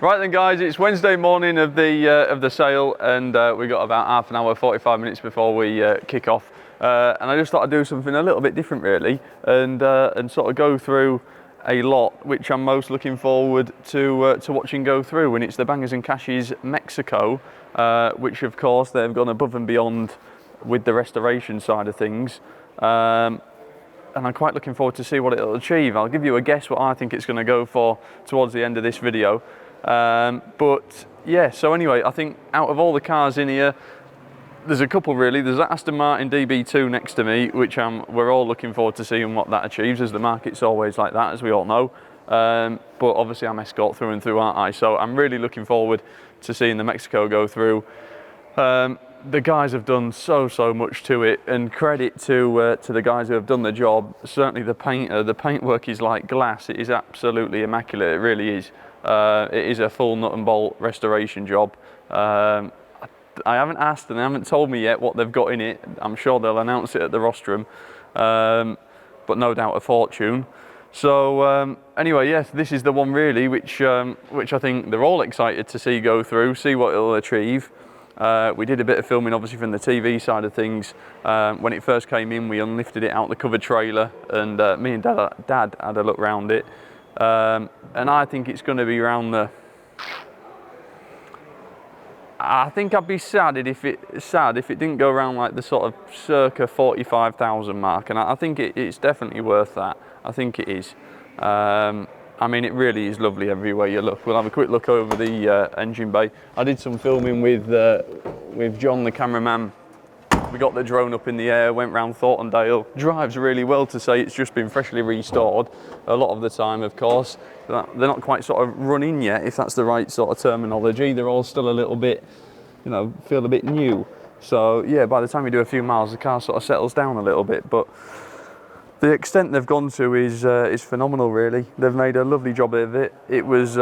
Right then guys, it's Wednesday morning of the sale, and we got about half an hour, 45 minutes before we kick off. And I just thought I'd do something a little bit different really, and sort of go through a lot which I'm most looking forward to watching go through, and it's the Bangers and Cashes Mexico, which of course they've gone above and beyond with the restoration side of things. And I'm quite looking forward to see what it'll achieve. I'll give you a guess what I think it's going to go for towards the end of this video. But yeah, so anyway, I think out of all the cars in here, there's a couple really. There's that Aston Martin DB2 next to me, which we're all looking forward to seeing what that achieves, as the market's always like that, as we all know. But obviously I'm Escort through and through, aren't I? So I'm really looking forward to seeing the Mexico go through. The guys have done so much to it, and credit to the guys who have done the job. Certainly the paintwork is like glass. It is absolutely immaculate. It really is. It is a full nut and bolt restoration job. I haven't asked and they haven't told me yet what they've got in it. I'm sure they'll announce it at the rostrum, but no doubt a fortune. So anyway, yes, this is the one really which I think they're all excited to see go through, see what it'll achieve. We did a bit of filming obviously from the TV side of things. When it first came in, we unlifted it out the covered trailer, and me and Dad had a look round it. And I think it's going to be around the... I think I'd be sad if it didn't go around like the sort of circa 45,000 mark, and I think it's definitely worth that. I think it is. I mean, it really is lovely everywhere you look. We'll have a quick look over the engine bay. I did some filming with John, the cameraman. We got the drone up in the air, went round Thorntondale. Drives really well to say it's just been freshly restored. A lot of the time, of course, they're not quite sort of running yet, if that's the right sort of terminology. They're all still a little bit, you know, feel a bit new. So yeah, by the time you do a few miles, the car sort of settles down a little bit. But the extent they've gone to is phenomenal, really. They've made a lovely job of it. It was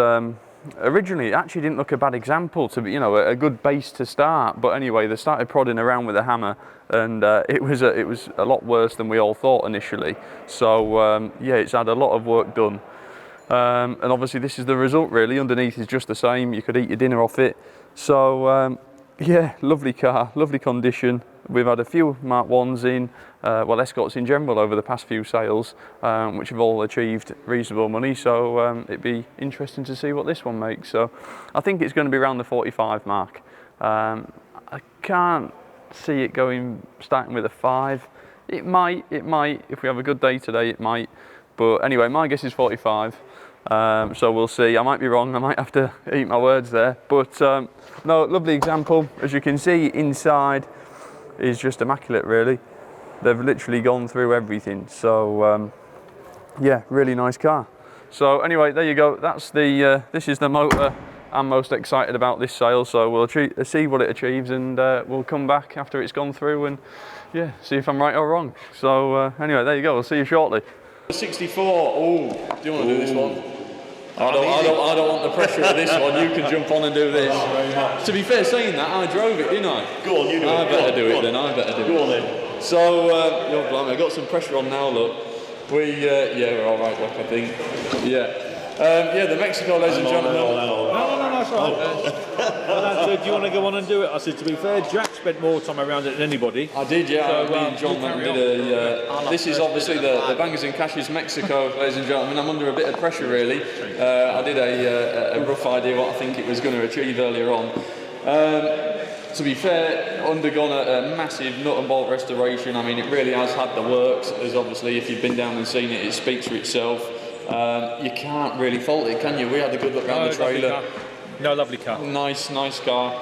originally, it actually didn't look a bad example to be, you know, a good base to start. But anyway, they started prodding around with a hammer, and it was a lot worse than we all thought initially. So yeah, it's had a lot of work done, and obviously this is the result really. Underneath is just the same. You could eat your dinner off it. So yeah, lovely car, lovely condition. We've had a few Mark 1s in, well, Escorts in general over the past few sales, which have all achieved reasonable money. So it'd be interesting to see what this one makes. So I think it's going to be around the 45 mark. I can't see it starting with a 5. It might, if we have a good day today, it might. But anyway, my guess is 45. So we'll see. I might be wrong. I might have to eat my words there. But no, lovely example. As you can see, inside is just immaculate, really. They've literally gone through everything. So yeah, really nice car. So anyway, there you go. That's the this is the motor I'm most excited about this sale. So we'll see what it achieves, and we'll come back after it's gone through and yeah, see if I'm right or wrong. So anyway, there you go. We'll see you shortly. 64. Oh, do you want to do this one? I don't want the pressure of this one. You can jump on and do this. To be fair, saying that, I drove it, didn't I? Go on, you do it. I better do it then. I better do it. Go on then. So, you're blimey, I got some pressure on now. Look, yeah, we're all right. Look, I think. Yeah, the Mexico, ladies and gentlemen. No, it's all right. Do you want to go on and do it? I said, to be fair, Jack spent more time around it than anybody. I did, yeah. So, me and John went and did a... this is obviously the Bangers and Cashes Mexico, ladies and gentlemen. I'm under a bit of pressure, really. I did a rough idea what I think it was going to achieve earlier on. To be fair, undergone a massive nut and bolt restoration. I mean, it really has had the works, as obviously, if you've been down and seen it, it speaks for itself. You can't really fault it, can you? We had a good look around the trailer. No, lovely car. Nice car.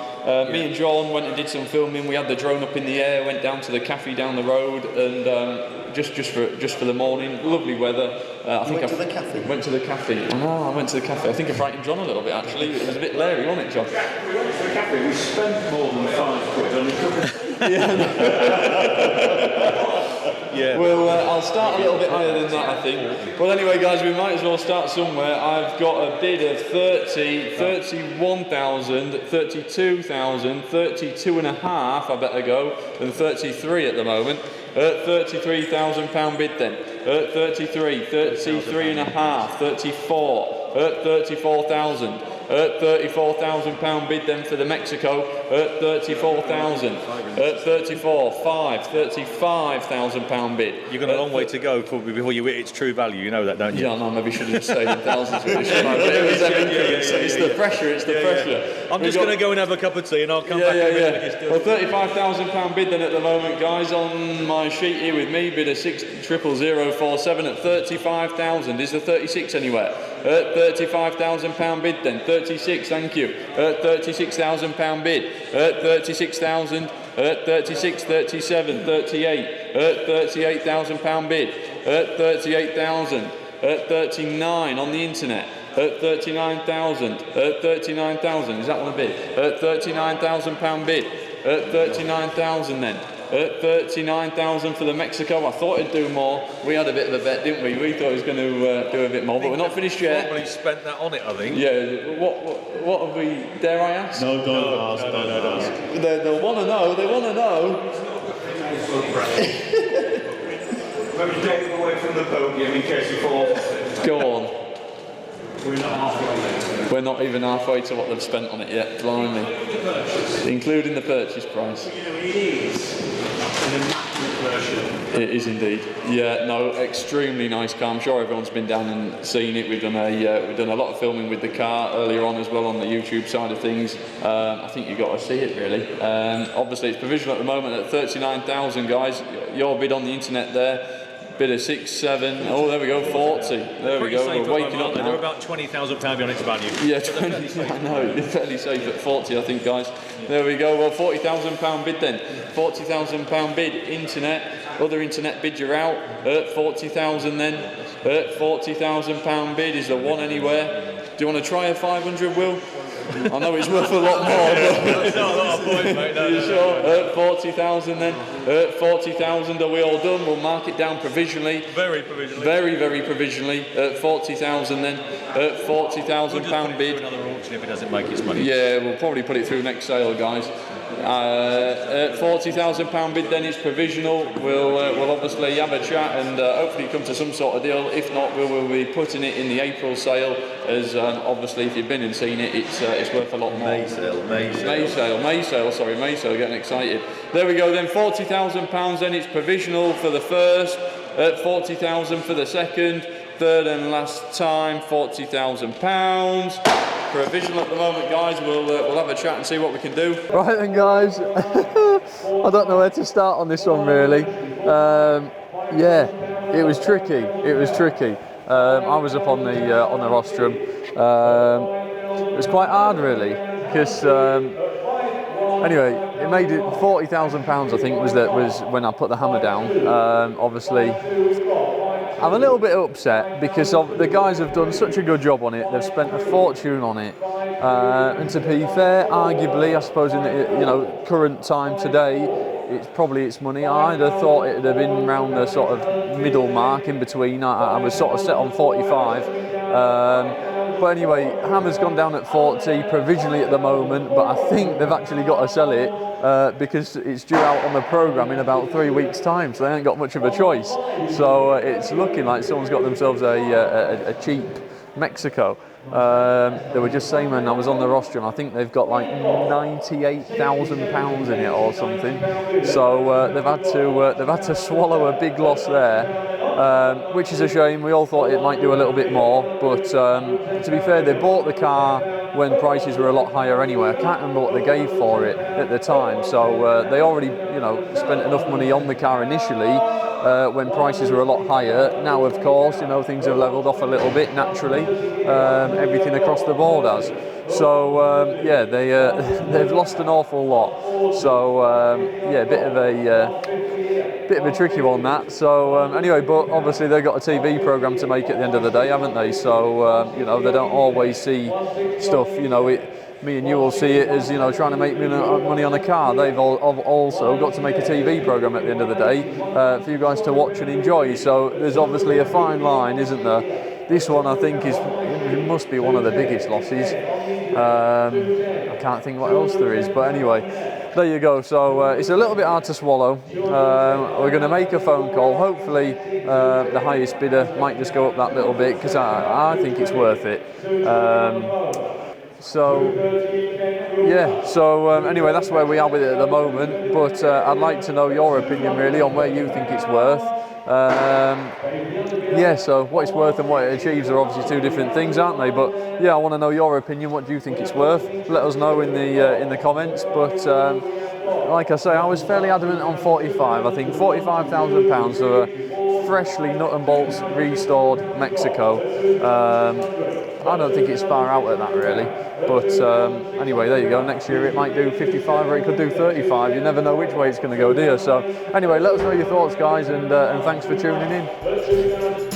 Me and John went and did some filming. We had the drone up in the air, went down to the cafe down the road, and just for the morning, lovely weather. I think went to the cafe. Went to the cafe. I know, I went to the cafe. I think I frightened John a little bit actually. It was a bit leery, wasn't it, John? We went to the cafe. We spent more than £5 on a cup of yeah. Well, I'll start a little bit higher than that, I think. Well, anyway, guys, we might as well start somewhere. I've got a bid of 30, 31,000, 32,000, 32 and a half, I better go, and 33 at the moment. £33,000 bid then. 33, 33 and a half, 34, 34,000. at £34,000 bid then for the Mexico at 34,000, at 34, 5, £35,000 bid. You've got a long way to go before you hit its true value, you know that, don't you? Yeah, no, maybe should have stayed in thousands with it. It's the pressure, it's the pressure. I'm just going to go and have a cup of tea and I'll come back in a minute. Well, £35,000 bid then at the moment, guys, on my sheet here with me, bid of 60047 at 35,000. Is the 36 anywhere? At £35,000 bid then, 36, thank you. At £36,000 bid, at 36,000, at 36, 37, 38, at £38,000 bid, at 38,000, at 39 on the internet. At 39,000, at 39,000, is that one a bid? At £39,000 bid, at 39,000 then, at 39,000 for the Mexico. I thought it'd do more. We had a bit of a bet, didn't we? We thought it was going to do a bit more, but we're not finished yet. Probably spent that on it, I think. Yeah, what have we, dare I ask? No, don't ask. Don't ask. They'll want to know, they want to know. Maybe take them away from the podium in case you fall. Go on. We're not halfway. We're not even halfway to what they've spent on it yet, blimey. Including the purchase price. You know, it is an immaculate version. It is indeed. Yeah, no, extremely nice car. I'm sure everyone's been down and seen it. We've done a lot of filming with the car earlier on as well on the YouTube side of things. I think you've got to see it really. Obviously it's provisional at the moment at 39,000, guys. Your bid on the internet there. Bit of 6, 7, oh there we go, 40. There we go, we're waking up now. They're about £20,000 beyond its value. Yeah, 20, I know, you're fairly safe at 40 I think, guys. There we go, well £40,000 bid then. £40,000 bid, internet, other internet bids are out at 40,000 then. At £40,000 bid, is there one anywhere? Do you want to try a 500, Will? I know it's worth a lot more, but not a lot of points, mate. No, sure? At 40,000 then. At 40,000, are we all done? We'll mark it down provisionally. Very provisionally. Very, very provisionally. At 40,000 then. At £40,000 bid. Another auction if it doesn't make its money. Yeah, we'll probably put it through next sale, guys. At £40,000 bid then it's provisional. We'll obviously have a chat and hopefully come to some sort of deal. If not, we'll be putting it in the April sale, as obviously if you've been and seen it, it's worth a lot more. May sale, getting excited. There we go then, £40,000 then it's provisional for the first, at 40,000 for the second, third and last time, £40,000. Provisional at the moment, guys. We'll have a chat and see what we can do. Right then, guys. I don't know where to start on this one really. Yeah, it was tricky. I was up on the rostrum. It was quite hard really, because anyway, it made it £40,000. I think was when I put the hammer down. Obviously, I'm a little bit upset because the guys have done such a good job on it. They've spent a fortune on it, and to be fair, arguably, I suppose in the current time today, it's probably its money. I'd have thought it'd have been around the sort of middle mark in between. I was sort of set on 45. But anyway, hammer's gone down at 40 provisionally at the moment, but I think they've actually got to sell it because it's due out on the programme in about 3 weeks' time, so they ain't got much of a choice. So it's looking like someone's got themselves a cheap Mexico. They were just saying when I was on the rostrum, I think they've got like £98,000 in it or something. So they've had to swallow a big loss there, which is a shame. We all thought it might do a little bit more, but to be fair, they bought the car when prices were a lot higher anyway. I can't remember what they gave for it at the time. So they already, spent enough money on the car initially. When prices were a lot higher. Now, of course, things have levelled off a little bit naturally. Everything across the board has. So yeah, they've lost an awful lot. So yeah, bit of a tricky one that. So anyway, but obviously they've got a TV programme to make at the end of the day, haven't they? So they don't always see stuff. Me and you will see it as trying to make money on a car. They've also got to make a TV programme at the end of the day for you guys to watch and enjoy. So there's obviously a fine line, isn't there? This one I think it must be one of the biggest losses. I can't think what else there is, but anyway, there you go. So it's a little bit hard to swallow. We're going to make a phone call. Hopefully the highest bidder might just go up that little bit because I think it's worth it. So yeah, so anyway, that's where we are with it at the moment, but I'd like to know your opinion really on where you think it's worth. Yeah, so what it's worth and what it achieves are obviously two different things, aren't they? But yeah, I want to know your opinion. What do you think it's worth? Let us know in the comments. But like I say, I was fairly adamant on 45. I think £45,000 for a freshly nut and bolts restored Mexico. I don't think it's far out at that really. But anyway, there you go. Next year it might do 55 or it could do 35. You never know which way it's going to go, do you? So anyway, let us know your thoughts, guys, and thanks for tuning in.